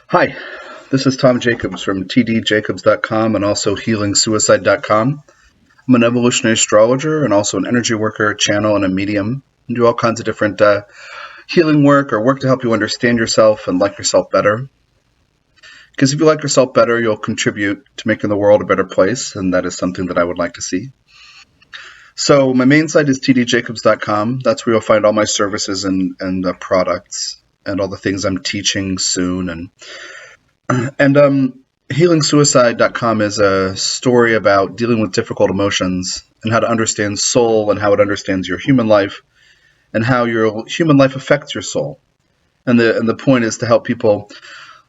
Hi, this is Tom Jacobs from tdjacobs.com and also healingsuicide.com. I'm an evolutionary astrologer and also an energy worker, channel, and a medium. I do all kinds of different healing work or work to help you understand yourself and like yourself better. Because if you like yourself better, you'll contribute to making the world a better place, and that is something that I would like to see. So my main site is tdjacobs.com. That's where you'll find all my services and products and all the things I'm teaching soon. And healingsuicide.com is a story about dealing with difficult emotions and how to understand soul and how it understands your human life and how your human life affects your soul. And the point is to help people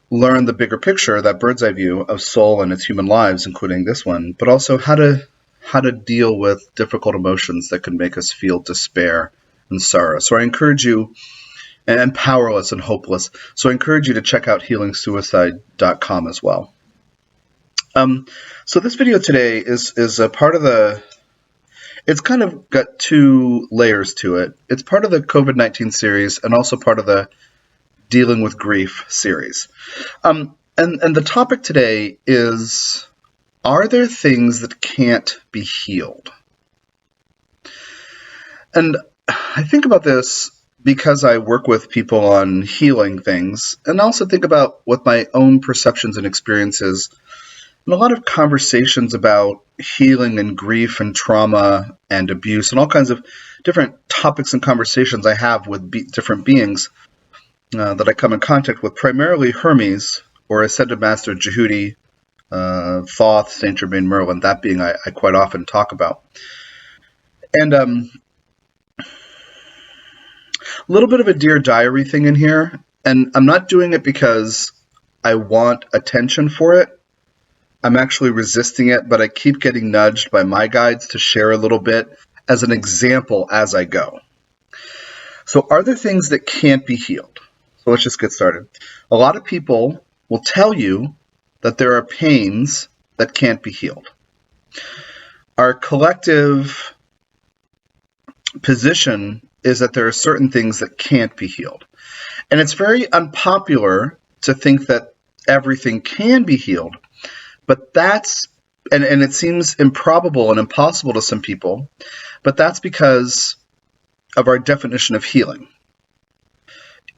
learn the bigger picture, that bird's eye view of soul and its human lives, including this one, but also how to deal with difficult emotions that can make us feel despair and sorrow. So I encourage you, and powerless and hopeless. So I encourage you to check out healingsuicide.com as well. So this video today is a part of it's kind of got two layers to it. It's part of the Covid-19 series and also part of the Dealing with Grief series. And the topic today is, are there things that can't be healed? And I think about this because I work with people on healing things, and also think about with my own perceptions and experiences, and a lot of conversations about healing and grief and trauma and abuse and all kinds of different topics and conversations I have with different beings that I come in contact with, primarily Hermes or Ascended Master Jehudi, Thoth, Saint Germain Merlin, that being I quite often talk about. And a little bit of a Dear Diary thing in here, and I'm not doing it because I want attention for it. I'm actually resisting it, but I keep getting nudged by my guides to share a little bit as an example as I go. So are there things that can't be healed? So let's just get started. A lot of people will tell you that there are pains that can't be healed. Our collective position is that there are certain things that can't be healed. And it's very unpopular to think that everything can be healed, but and it seems improbable and impossible to some people, but that's because of our definition of healing.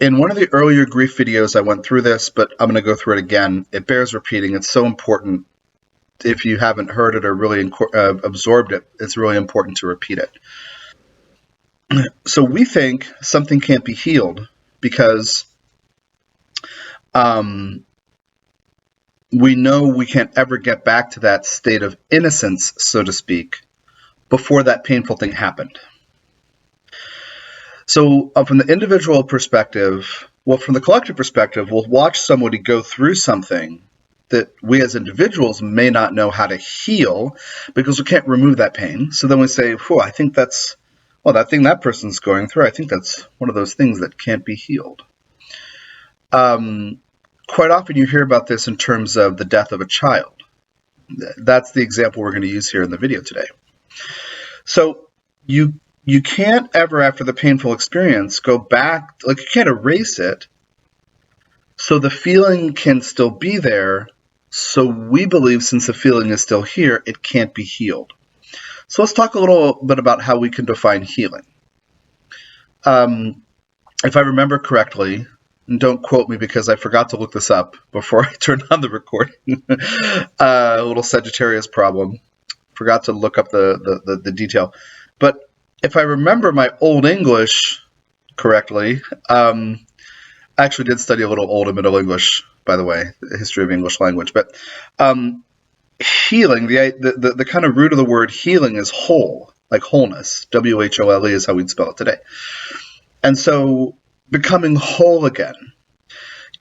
In one of the earlier grief videos, I went through this, but I'm going to go through it again. It bears repeating. It's so important. If you haven't heard it or really absorbed it, it's really important to repeat it. So we think something can't be healed because we know we can't ever get back to that state of innocence, so to speak, before that painful thing happened. So from the individual perspective, well, from the collective perspective, we'll watch somebody go through something that we as individuals may not know how to heal because we can't remove that pain. So then we say, I think that's, that thing that person's going through, I think that's one of those things that can't be healed. Quite often you hear about this in terms of the death of a child. That's the example we're going to use here in the video today. So you can't ever, after the painful experience, go back, you can't erase it. So the feeling can still be there. So we believe since the feeling is still here, it can't be healed. So let's talk a little bit about how we can define healing. If I remember correctly, and don't quote me because I forgot to look this up before I turned on the recording, a little Sagittarius problem. Forgot to look up the detail. But if I remember my Old English correctly, I actually did study a little Old and Middle English, by the way, the history of English language. But healing, the kind of root of the word healing is whole, like wholeness. WHOLE is how we'd spell it today. And so becoming whole again,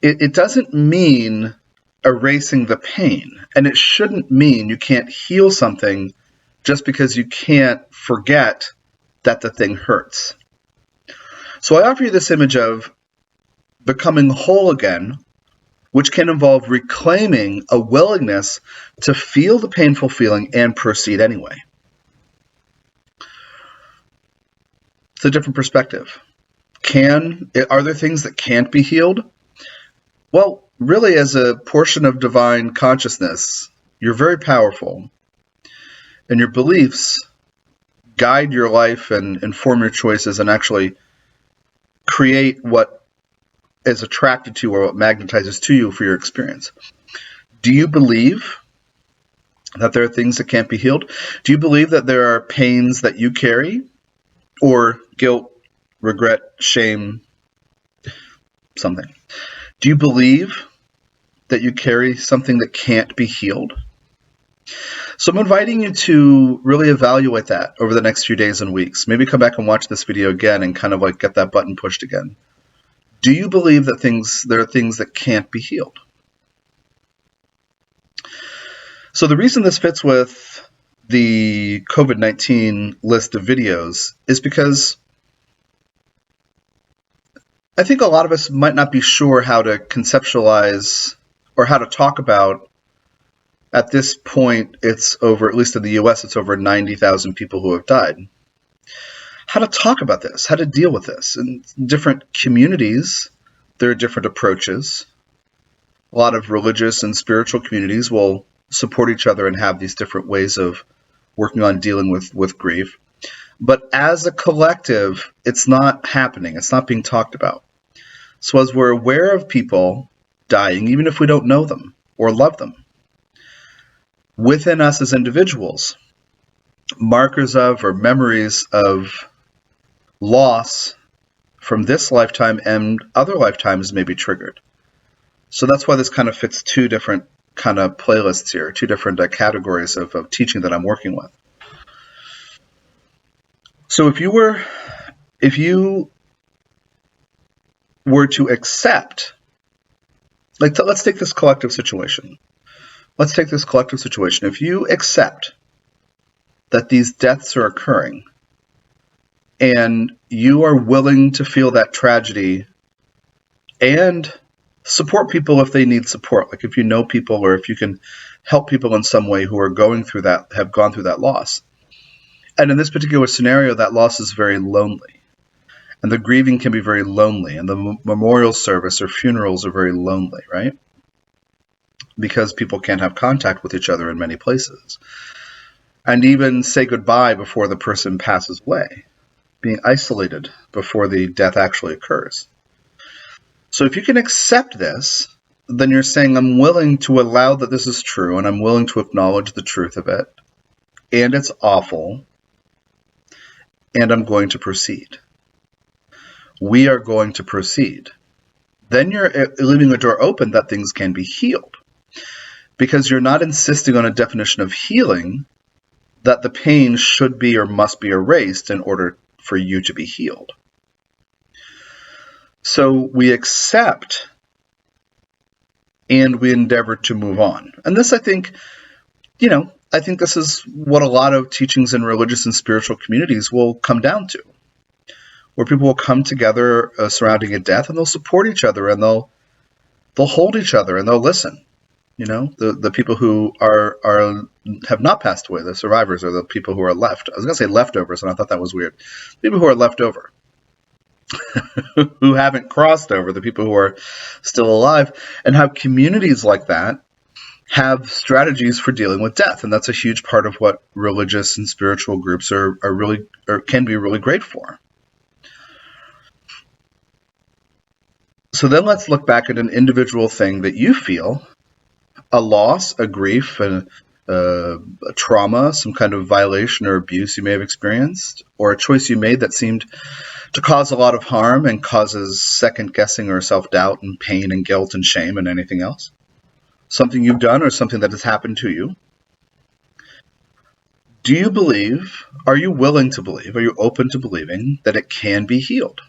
it doesn't mean erasing the pain. And it shouldn't mean you can't heal something just because you can't forget that the thing hurts. So I offer you this image of becoming whole again, which can involve reclaiming a willingness to feel the painful feeling and proceed anyway. It's a different perspective. Are there things that can't be healed? Well, really, as a portion of divine consciousness, you're very powerful, and your beliefs guide your life and inform your choices and actually create what is attracted to you or what magnetizes to you for your experience. Do you believe that there are things that can't be healed? Do you believe that there are pains that you carry, or guilt, regret, shame, something? Do you believe that you carry something that can't be healed? So I'm inviting you to really evaluate that over the next few days and weeks. Maybe come back and watch this video again and kind of like get that button pushed again. Do you believe that there are things that can't be healed? So the reason this fits with the COVID-19 list of videos is because I think a lot of us might not be sure how to conceptualize or how to talk about. At this point, it's over, at least in the US, it's over 90,000 people who have died. How to talk about this, how to deal with this. In different communities, there are different approaches. A lot of religious and spiritual communities will support each other and have these different ways of working on dealing with grief. But as a collective, it's not happening. It's not being talked about. So as we're aware of people dying, even if we don't know them or love them, within us as individuals, markers of or memories of loss from this lifetime and other lifetimes may be triggered. So that's why this kind of fits two different kind of playlists here, two different categories of teaching that I'm working with. So if you were to accept, let's take this collective situation. Let's take this collective situation. If you accept that these deaths are occurring and you are willing to feel that tragedy and support people if they need support, like if you know people or if you can help people in some way who are going through that, have gone through that loss. And in this particular scenario, that loss is very lonely. And the grieving can be very lonely. And the memorial service or funerals are very lonely, right? Because people can't have contact with each other in many places. And even say goodbye before the person passes away, being isolated before the death actually occurs. So if you can accept this, then you're saying, I'm willing to allow that this is true, and I'm willing to acknowledge the truth of it, and it's awful, and I'm going to proceed. We are going to proceed. Then you're leaving a door open that things can be healed, because you're not insisting on a definition of healing that the pain should be or must be erased in order for you to be healed. So we accept and we endeavor to move on. And this, I think this is what a lot of teachings in religious and spiritual communities will come down to, where people will come together surrounding a death and they'll support each other and they'll hold each other and they'll listen. The people who have not passed away, the survivors, are the people who are left. I was going to say leftovers, and I thought that was weird. People who are left over, who haven't crossed over, the people who are still alive, and how communities like that have strategies for dealing with death. And that's a huge part of what religious and spiritual groups can be really great for. So then let's look back at an individual thing that you feel, a loss, a grief, a trauma, some kind of violation or abuse you may have experienced, or a choice you made that seemed to cause a lot of harm and causes second guessing or self-doubt and pain and guilt and shame and anything else. Something you've done or something that has happened to you. Do you believe, are you willing to believe, are you open to believing that it can be healed?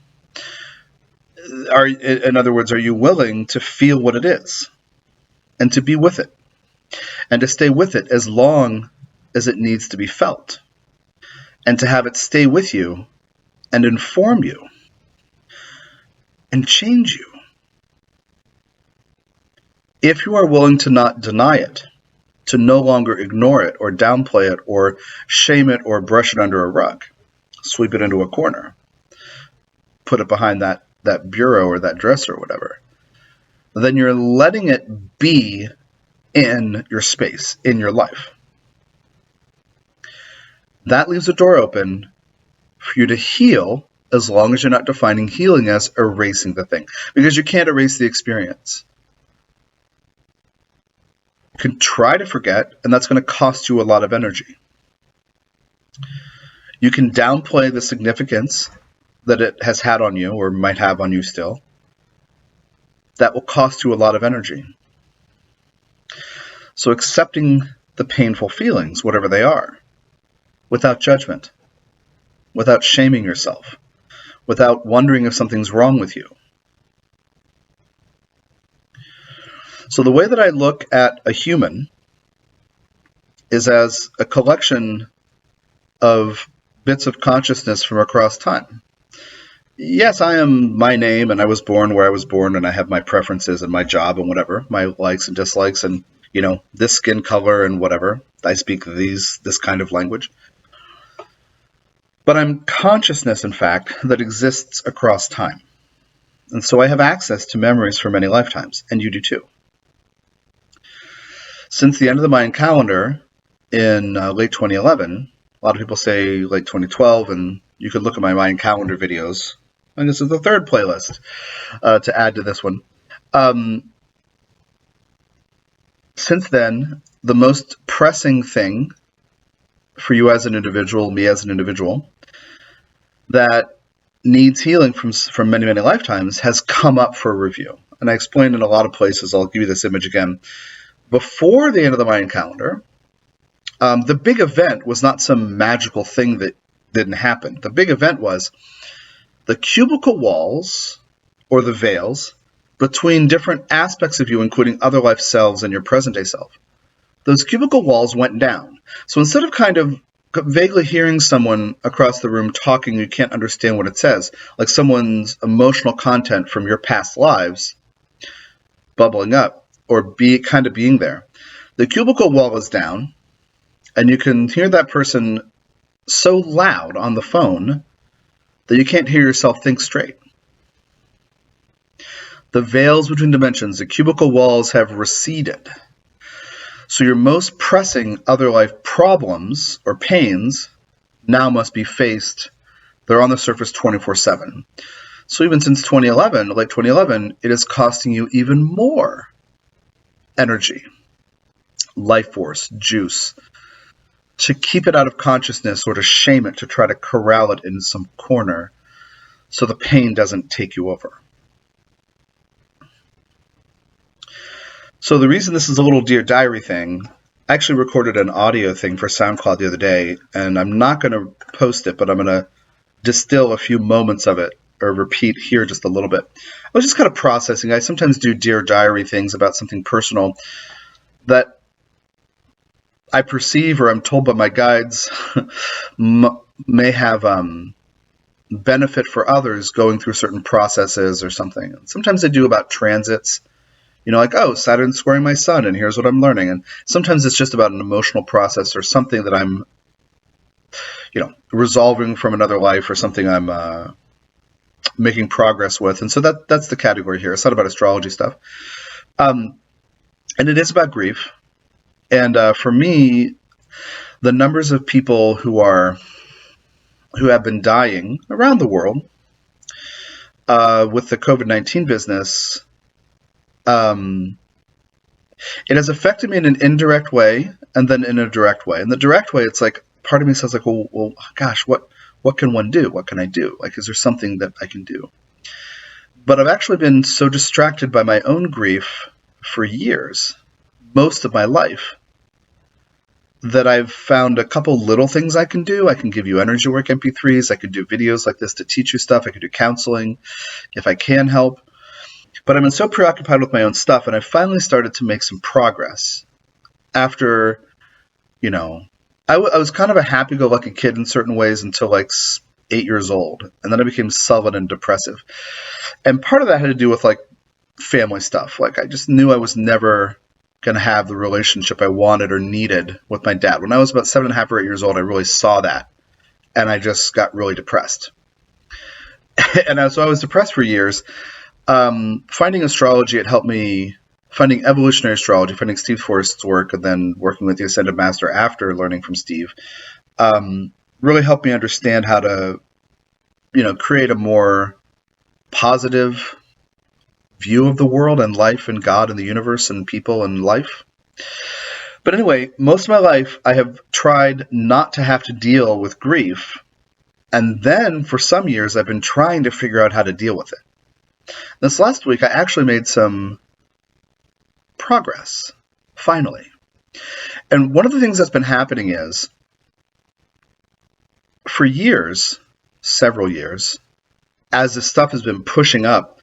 In other words, are you willing to feel what it is and to be with it and to stay with it as long as it needs to be felt and to have it stay with you and inform you and change you? If you are willing to not deny it, to no longer ignore it or downplay it or shame it or brush it under a rug, sweep it into a corner, put it behind that bureau or that dresser or whatever, then you're letting it be in your space, in your life. That leaves a door open for you to heal, as long as you're not defining healing as erasing the thing, because you can't erase the experience. You can try to forget, and that's going to cost you a lot of energy. You can downplay the significance that it has had on you, or might have on you still. That will cost you a lot of energy. So accepting the painful feelings, whatever they are, without judgment, without shaming yourself, without wondering if something's wrong with you. So the way that I look at a human is as a collection of bits of consciousness from across time. Yes, I am my name, and I was born where I was born, and I have my preferences and my job and whatever, my likes and dislikes, and this skin color and whatever. I speak this kind of language. But I'm consciousness, in fact, that exists across time. And so I have access to memories for many lifetimes, and you do too. Since the end of the Mayan calendar in late 2011, a lot of people say late 2012, and you could look at my Mayan calendar videos. And this is the third playlist to add to this one. Since then, the most pressing thing for you as an individual, me as an individual, that needs healing from many, many lifetimes has come up for review. And I explained in a lot of places, I'll give you this image again. Before the end of the Mayan calendar, the big event was not some magical thing that didn't happen. The big event was the cubicle walls, or the veils, between different aspects of you, including other life selves and your present-day self. Those cubicle walls went down. So instead of kind of vaguely hearing someone across the room talking, you can't understand what it says, like someone's emotional content from your past lives bubbling up, or being there. The cubicle wall is down, and you can hear that person so loud on the phone that you can't hear yourself think straight. The veils between dimensions, the cubicle walls have receded. So your most pressing other life problems or pains now must be faced. They're on the surface 24/7. So even since 2011, late 2011, it is costing you even more energy, life force, juice, to keep it out of consciousness or to shame it, to try to corral it in some corner so the pain doesn't take you over. So the reason this is a little Dear Diary thing, I actually recorded an audio thing for SoundCloud the other day, and I'm not going to post it, but I'm going to distill a few moments of it, or repeat here just a little bit. I was just kind of processing. I sometimes do Dear Diary things about something personal that I perceive, or I'm told by my guides, may have benefit for others going through certain processes or something. Sometimes I do about transits, like, oh, Saturn's squaring my sun, and here's what I'm learning. And sometimes it's just about an emotional process or something that I'm, resolving from another life, or something I'm making progress with. And so that's the category here. It's not about astrology stuff. And it is about grief. And for me, the numbers of people who have been dying around the world with the COVID-19 business, it has affected me in an indirect way, and then in a direct way. In the direct way, it's like part of me says, like, well, gosh, what can one do? What can I do? Like, is there something that I can do? But I've actually been so distracted by my own grief for years, most of my life, that I've found a couple little things I can do. I can give you energy work MP3s. I could do videos like this to teach you stuff. I could do counseling if I can help. But I've been so preoccupied with my own stuff, and I finally started to make some progress after, I was kind of a happy-go-lucky kid in certain ways until like 8 years old. And then I became sullen and depressive. And part of that had to do with like family stuff. Like I just knew I was never going to have the relationship I wanted or needed with my dad. When I was about 7.5 or 8 years old, I really saw that. And I just got really depressed. And so I was depressed for years. Finding astrology, it helped me, finding evolutionary astrology, finding Steve Forrest's work, and then working with the Ascended Master after learning from Steve, really helped me understand how to, create a more positive view of the world and life and God and the universe and people and life. But anyway, most of my life I have tried not to have to deal with grief. And then for some years I've been trying to figure out how to deal with it. This last week I actually made some progress, finally. And one of the things that's been happening is, for years, several years, as this stuff has been pushing up,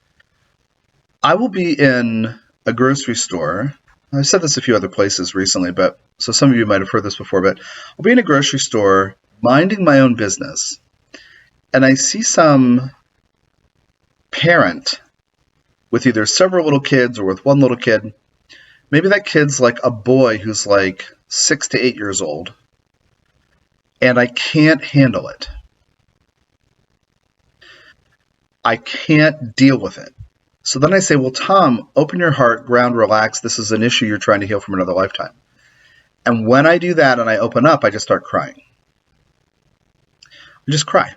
I will be in a grocery store. I've said this a few other places recently, but so some of you might have heard this before, but I'll be in a grocery store minding my own business, and I see some parent with either several little kids or with one little kid. Maybe that kid's like a boy who's like 6 to 8 years old, and I can't handle it. I can't deal with it. So then I say, well, Tom, open your heart, ground, relax. This is an issue you're trying to heal from another lifetime. And when I do that and I open up, I just start crying. I just cry.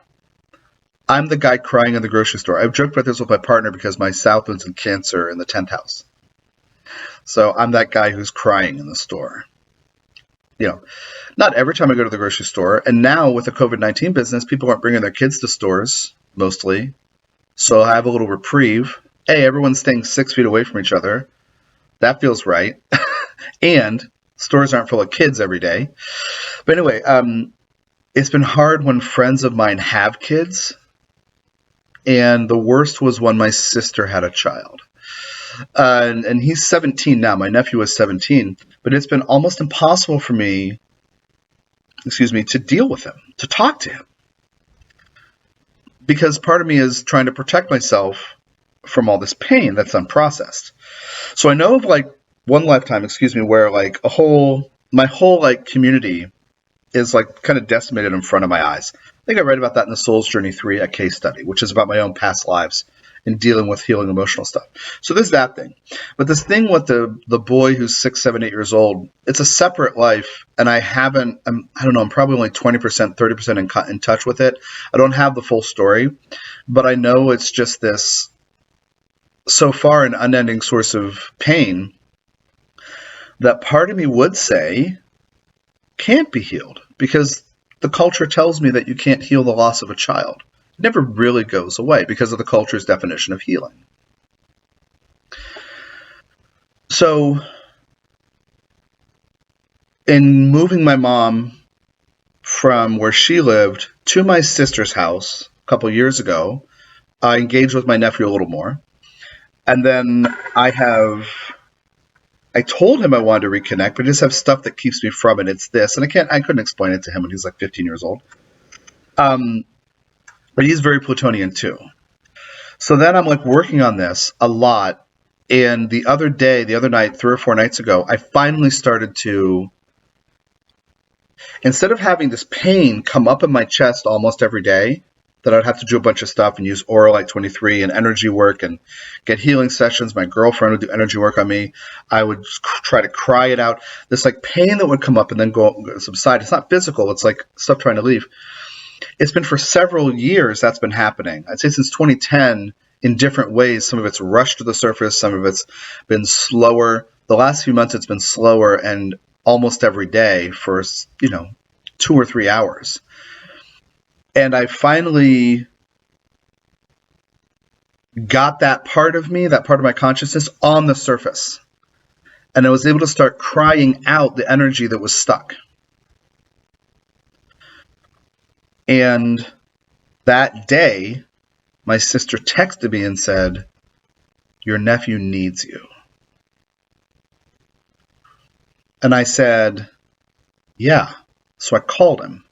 I'm the guy crying in the grocery store. I've joked about this with my partner because my south node in Cancer in the 10th house. So I'm that guy who's crying in the store. Not every time I go to the grocery store. And now with the COVID-19 business, people aren't bringing their kids to stores, mostly. So I have a little reprieve. Hey, everyone's staying 6 feet away from each other. That feels right. And stores aren't full of kids every day. But anyway, it's been hard when friends of mine have kids. And the worst was when my sister had a child. And he's 17 now. My nephew is 17. But it's been almost impossible for me, to deal with him, to talk to him. Because part of me is trying to protect myself from all this pain that's unprocessed. So I know of like one lifetime, where like my whole like community is like kind of decimated in front of my eyes. I think I write about that in the Soul's Journey 3, a case study, which is about my own past lives and dealing with healing emotional stuff. So there's that thing. But this thing with the boy who's 6, 7, 8 years old, it's a separate life, and I'm probably only 20%, 30% in touch with it. I don't have the full story, but I know it's just this, so far, an unending source of pain that part of me would say can't be healed, because the culture tells me that you can't heal the loss of a child. It never really goes away because of the culture's definition of healing. So, in moving my mom from where she lived to my sister's house a couple years ago, I engaged with my nephew a little more. And then I told him I wanted to reconnect, but I just have stuff that keeps me from it. It's this, and I couldn't explain it to him when he was like 15 years old. But he's very Plutonian too. So then I'm like working on this a lot. And the other night, 3 or 4 nights ago, I finally started to, instead of having this pain come up in my chest almost every day, that I'd have to do a bunch of stuff and use Auralite 23 and energy work and get healing sessions. My girlfriend would do energy work on me. I would try to cry it out. This like pain that would come up and then go subside. It's not physical. It's like stuff trying to leave. It's been for several years that's been happening. I'd say since 2010 in different ways. Some of it's rushed to the surface. Some of it's been slower. The last few months it's been slower and almost every day for, 2 or 3 hours. And I finally got that part of me, that part of my consciousness, on the surface. And I was able to start crying out the energy that was stuck. And that day, my sister texted me and said, "Your nephew needs you." And I said, "Yeah." So I called him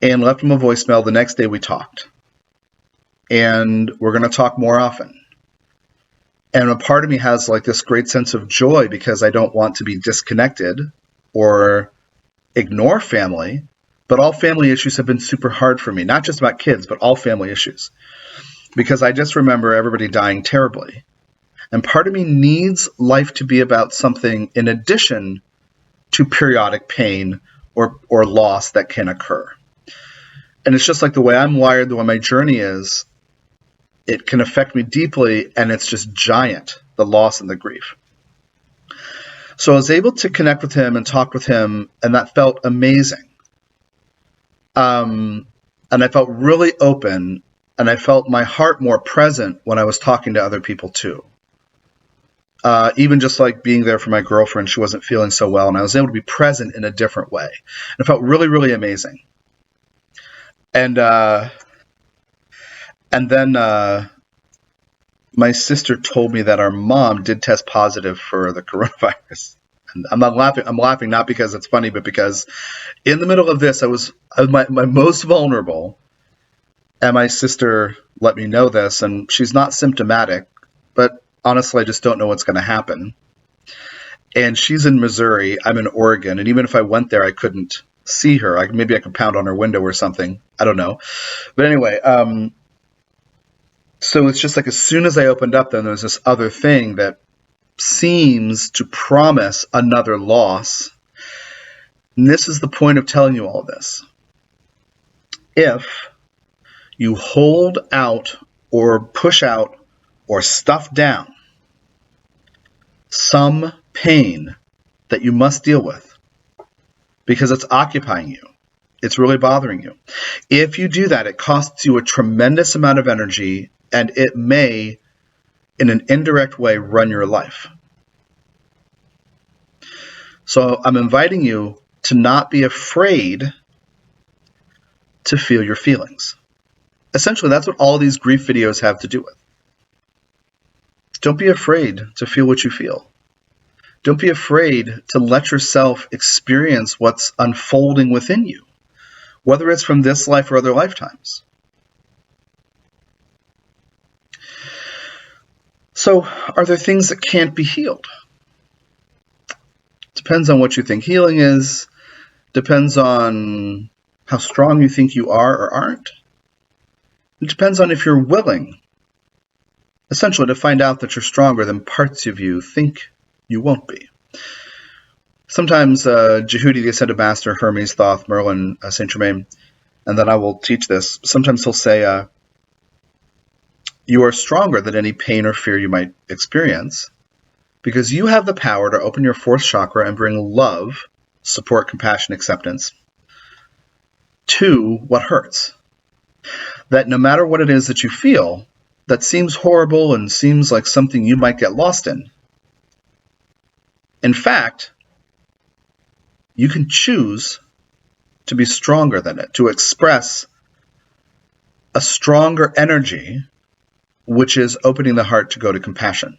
and left him a voicemail. The next day we talked. And we're going to talk more often. And a part of me has like this great sense of joy because I don't want to be disconnected or ignore family. But all family issues have been super hard for me, not just about kids, but all family issues. because I just remember everybody dying terribly. And part of me needs life to be about something in addition to periodic pain or loss that can occur. And it's just like the way I'm wired, the way my journey is, it can affect me deeply, and it's just giant, the loss and the grief. So I was able to connect with him and talk with him, and that felt amazing. And I felt really open, and I felt my heart more present when I was talking to other people too. Even just like being there for my girlfriend, she wasn't feeling so well, and I was able to be present in a different way. It felt really, really amazing. And then my sister told me that our mom did test positive for the coronavirus. And I'm not laughing. I'm laughing not because it's funny, but because in the middle of this, I was my most vulnerable, and my sister let me know this, and she's not symptomatic, but honestly, I just don't know what's going to happen. And she's in Missouri, I'm in Oregon, and even if I went there, I couldn't see her. Maybe I could pound on her window or something. I don't know. But anyway, so it's just like as soon as I opened up, then there's this other thing that seems to promise another loss. And this is the point of telling you all this. If you hold out or push out or stuff down some pain that you must deal with because it's occupying you, it's really bothering you. If you do that, it costs you a tremendous amount of energy, and it may, in an indirect way, run your life. So I'm inviting you to not be afraid to feel your feelings. Essentially, that's what all these grief videos have to do with. Don't be afraid to feel what you feel. Don't be afraid to let yourself experience what's unfolding within you, whether it's from this life or other lifetimes. So, are there things that can't be healed? Depends on what you think healing is. Depends on how strong you think you are or aren't. It depends on if you're willing, essentially, to find out that you're stronger than parts of you think you won't be. Sometimes Jehudi, the Ascended Master, Hermes, Thoth, Merlin, Saint Germain, and then I will teach this. Sometimes he'll say, you are stronger than any pain or fear you might experience because you have the power to open your fourth chakra and bring love, support, compassion, acceptance to what hurts. That no matter what it is that you feel that seems horrible and seems like something you might get lost in fact, you can choose to be stronger than it, to express a stronger energy, which is opening the heart to go to compassion,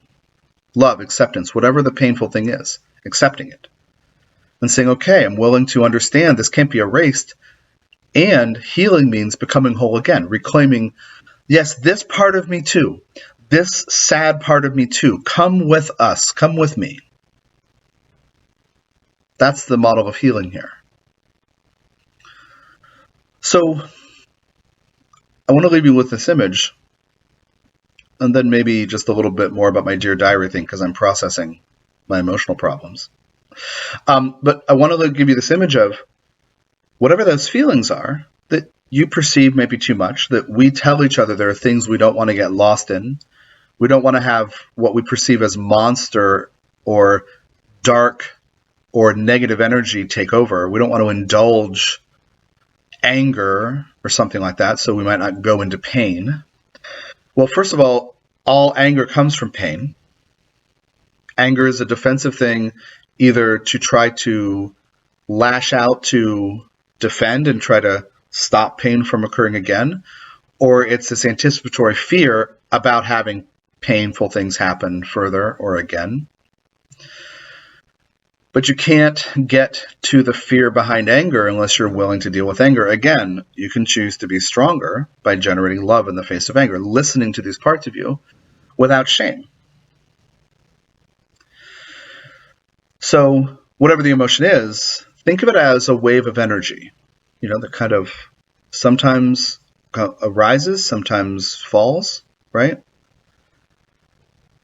love, acceptance, whatever the painful thing is, accepting it. And saying, okay, I'm willing to understand this can't be erased. And healing means becoming whole again, reclaiming, yes, this part of me too, this sad part of me too. Come with us, come with me. That's the model of healing here. So I want to leave you with this image, and then maybe just a little bit more about my Dear Diary thing, because I'm processing my emotional problems. But I want to give you this image of whatever those feelings are that you perceive maybe too much, that we tell each other there are things we don't want to get lost in. We don't want to have what we perceive as monster or dark or negative energy take over. We don't want to indulge anger or something like that, so we might not go into pain. Well, first of all anger comes from pain. Anger is a defensive thing, either to try to lash out to defend and try to stop pain from occurring again, or it's this anticipatory fear about having painful things happen further or again. But you can't get to the fear behind anger unless you're willing to deal with anger. Again, you can choose to be stronger by generating love in the face of anger, listening to these parts of you without shame. So whatever the emotion is, think of it as a wave of energy. You know, the kind of sometimes rises, sometimes falls, right?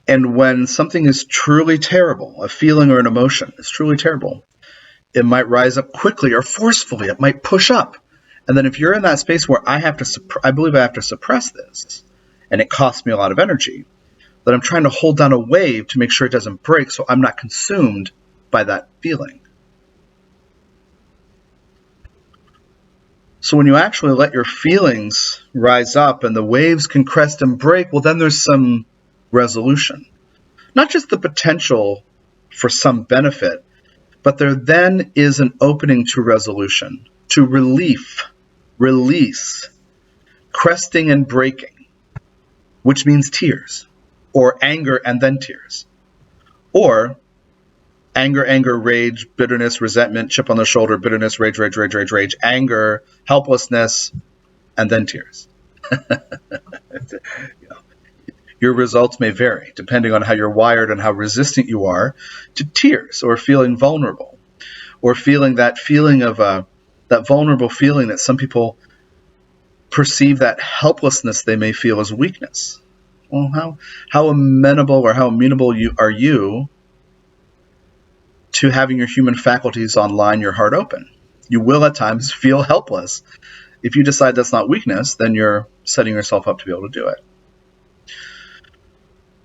And when something is truly terrible, a feeling or an emotion is truly terrible, it might rise up quickly or forcefully. It might push up. And then if you're in that space where I believe I have to suppress this, and it costs me a lot of energy, then I'm trying to hold down a wave to make sure it doesn't break so I'm not consumed by that feeling. So when you actually let your feelings rise up and the waves can crest and break, well, then there's some resolution. Not just the potential for some benefit, but there then is an opening to resolution, to relief, release, cresting and breaking, which means tears, or anger and then tears, or anger, rage, bitterness, resentment, chip on the shoulder, bitterness, rage, anger, helplessness, and then tears. Your results may vary depending on how you're wired and how resistant you are to tears, or feeling vulnerable, or feeling that feeling of that vulnerable feeling that some people perceive that helplessness they may feel as weakness. Well, how amenable or how amenable are you to having your human faculties online, your heart open? You will at times feel helpless. If you decide that's not weakness, then you're setting yourself up to be able to do it.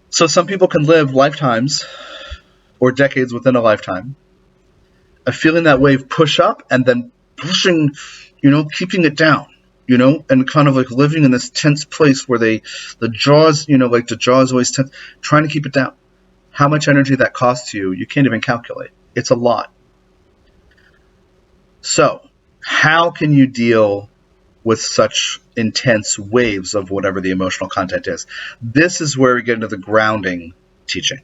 So some people can live lifetimes or decades within a lifetime of feeling that wave push up and then pushing, keeping it down, and kind of like living in this tense place where the jaws always tense, trying to keep it down. How much energy that costs you can't even calculate. It's a lot. So how can you deal with such intense waves of whatever the emotional content is? This is where we get into the grounding teaching,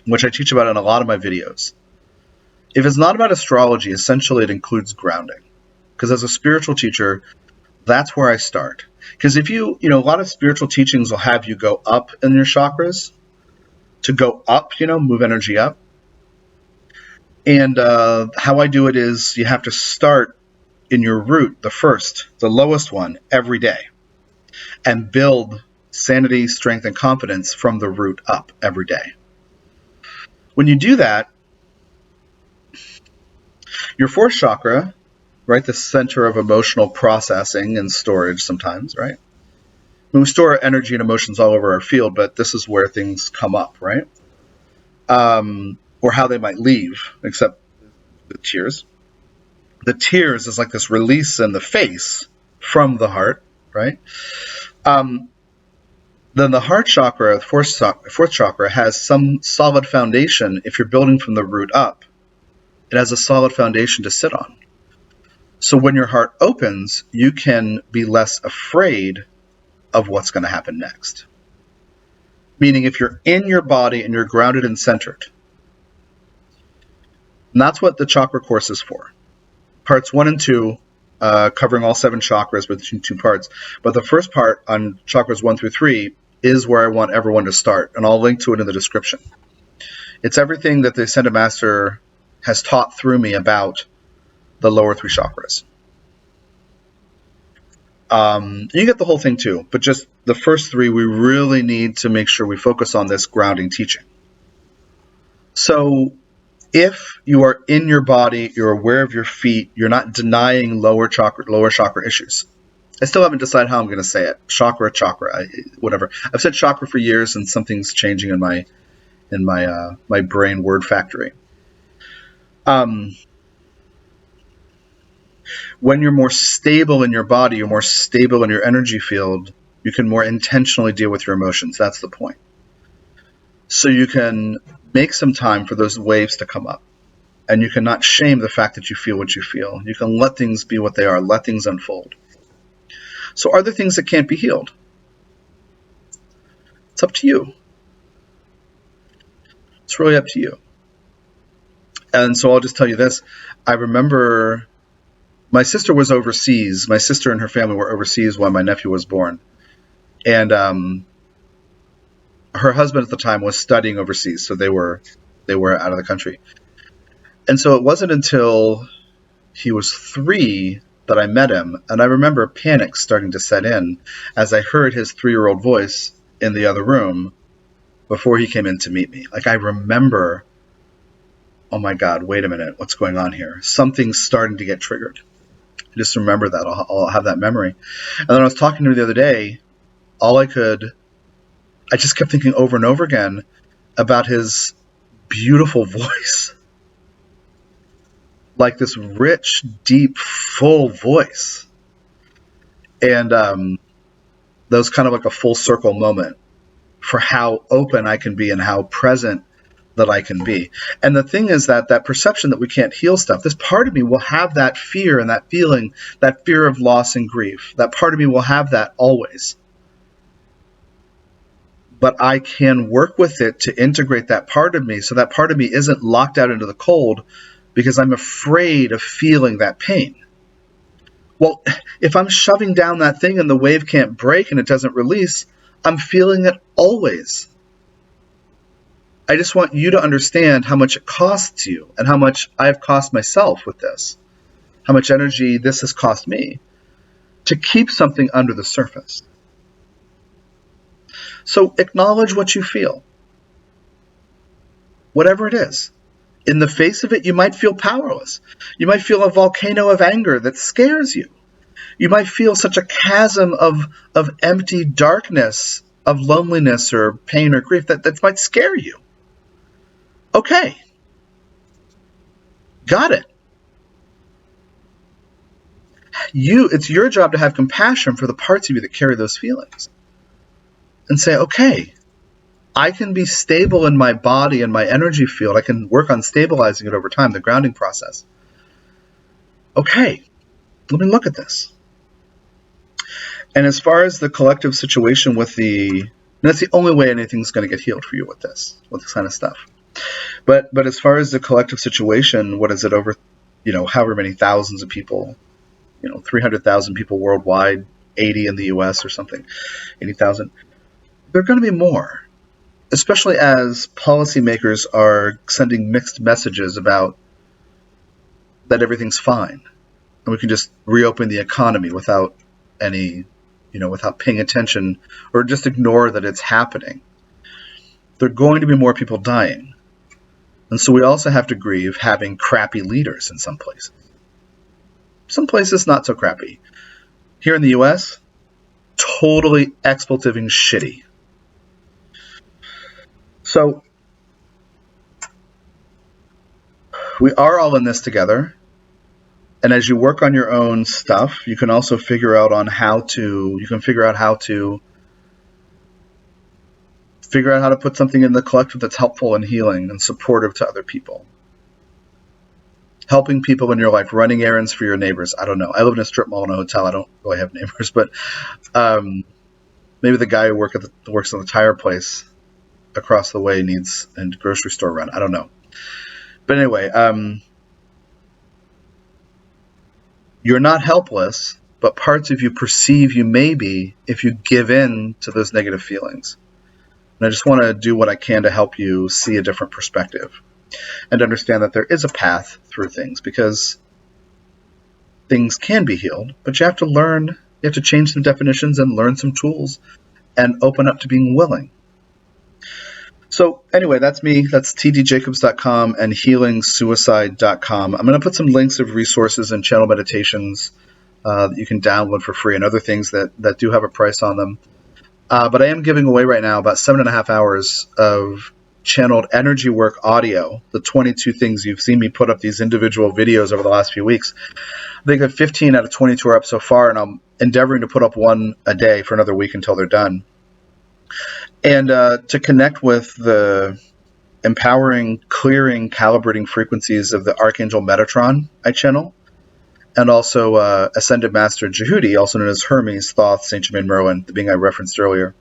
which I teach about in a lot of my videos. If it's not about astrology, essentially it includes grounding. Because as a spiritual teacher, that's where I start. Because if a lot of spiritual teachings will have you go up in your chakras, to go up, move energy up. And how I do it is you have to start in your root, the lowest one, every day, and build sanity, strength, and confidence from the root up every day. When you do that, your fourth chakra, right, the center of emotional processing and storage sometimes, right? We store energy and emotions all over our field, but this is where things come up, right? Or how they might leave, except the tears. The tears is like this release in the face from the heart, right? Then the heart chakra, the fourth chakra, has some solid foundation. If you're building from the root up, it has a solid foundation to sit on. So when your heart opens, you can be less afraid of what's going to happen next. Meaning if you're in your body and you're grounded and centered, and that's what the chakra course is for. Parts 1 and 2, covering all 7 chakras between 2 parts. But the first part on chakras 1 through 3 is where I want everyone to start, and I'll link to it in the description. It's everything that the Ascended Master has taught through me about the lower 3 chakras. You get the whole thing too, but just the first 3, we really need to make sure we focus on this grounding teaching. So if you are in your body, you're aware of your feet, you're not denying lower chakra issues. I still haven't decided how I'm going to say it. Chakra, whatever. I've said chakra for years, and something's changing in my brain word factory. When you're more stable in your body, you're more stable in your energy field, you can more intentionally deal with your emotions. That's the point. So you can make some time for those waves to come up. And you cannot shame the fact that you feel what you feel. You can let things be what they are, let things unfold. So are there things that can't be healed? It's up to you. It's really up to you. And so I'll just tell you this. I remember my sister was overseas. My sister and her family were overseas when my nephew was born. And her husband at the time was studying overseas, so they were out of the country. And so it wasn't until he was 3 that I met him, and I remember panic starting to set in as I heard his 3-year-old voice in the other room before he came in to meet me. Like, I remember, oh my God, wait a minute, what's going on here? Something's starting to get triggered. I just remember that. I'll have that memory. And then I was talking to him the other day. I just kept thinking over and over again about his beautiful voice. Like this rich, deep, full voice. And that was kind of like a full circle moment for how open I can be and how present that I can be. And the thing is that perception that we can't heal stuff, this part of me will have that fear and that feeling, that fear of loss and grief. That part of me will have that always. But I can work with it to integrate that part of me so that part of me isn't locked out into the cold because I'm afraid of feeling that pain. Well, if I'm shoving down that thing and the wave can't break and it doesn't release, I'm feeling it always. I just want you to understand how much it costs you and how much I've cost myself with this, how much energy this has cost me to keep something under the surface. So acknowledge what you feel, whatever it is. In the face of it, you might feel powerless. You might feel a volcano of anger that scares you. You might feel such a chasm of empty darkness, of loneliness or pain or grief that might scare you. Okay. Got it. It's your job to have compassion for the parts of you that carry those feelings. And say, okay, I can be stable in my body and my energy field. I can work on stabilizing it over time, the grounding process. Okay, let me look at this. And as far as the collective situation with that's the only way anything's going to get healed for you with this kind of stuff. But as far as the collective situation, what is it, over, however many thousands of people, 300,000 people worldwide, 80 in the US or something, 80,000. There are going to be more, especially as policymakers are sending mixed messages about that everything's fine and we can just reopen the economy without without paying attention or just ignore that it's happening. There are going to be more people dying. And so we also have to grieve having crappy leaders in some places. Some places not so crappy. Here in the US, totally expletiving shitty. So we are all in this together. And as you work on your own stuff, you can also figure out how to put something in the collective that's helpful and healing and supportive to other people. Helping people in your life, running errands for your neighbors. I don't know. I live in a strip mall in a hotel. I don't really have neighbors, but maybe the guy who works in the tire place across the way needs a grocery store run. I don't know. But anyway, you're not helpless, but parts of you perceive you may be if you give in to those negative feelings. And I just want to do what I can to help you see a different perspective and understand that there is a path through things, because things can be healed, but you have to change some definitions and learn some tools and open up to being willing. So anyway, that's me. That's tdjacobs.com and healingsuicide.com. I'm going to put some links of resources and channel meditations that you can download for free and other things that do have a price on them. But I am giving away right now about 7.5 hours of channeled energy work audio, the 22 things you've seen me put up these individual videos over the last few weeks. I think 15 out of 22 are up so far, and I'm endeavoring to put up one a day for another week until they're done. And to connect with the empowering, clearing, calibrating frequencies of the Archangel Metatron I channel, and also Ascended Master Jehudi, also known as Hermes, Thoth, Saint Germain Merlin, the being I referenced earlier.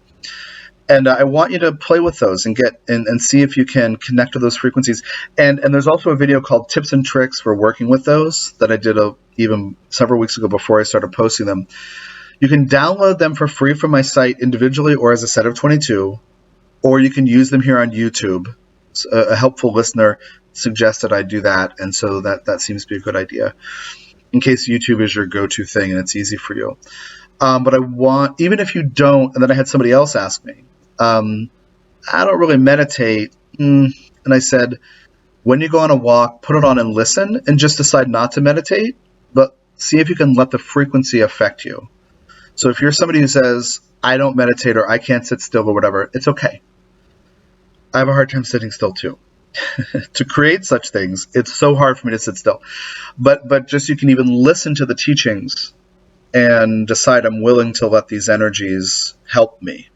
And I want you to play with those and get and see if you can connect to those frequencies. And there's also a video called Tips and Tricks for Working with Those that I did even several weeks ago before I started posting them. You can download them for free from my site individually or as a set of 22, or you can use them here on YouTube. A helpful listener suggested I do that, and so that seems to be a good idea. in case YouTube is your go-to thing and it's easy for you. But I want, even if you don't, and then I had somebody else ask me, I don't really meditate. And I said, when you go on a walk, put it on and listen, and just decide not to meditate, but see if you can let the frequency affect you. So if you're somebody who says, I don't meditate or I can't sit still or whatever, it's okay. I have a hard time sitting still too. To create such things, it's so hard for me to sit still. But just you can even listen to the teachings and decide I'm willing to let these energies help me.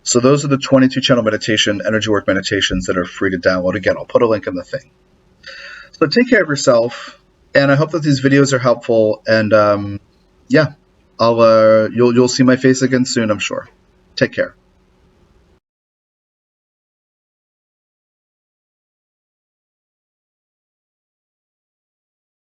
So those are the 22 channel meditation, energy work meditations that are free to download. Again, I'll put a link in the thing. So take care of yourself, and I hope that these videos are helpful. And yeah, you'll see my face again soon, I'm sure. Take care.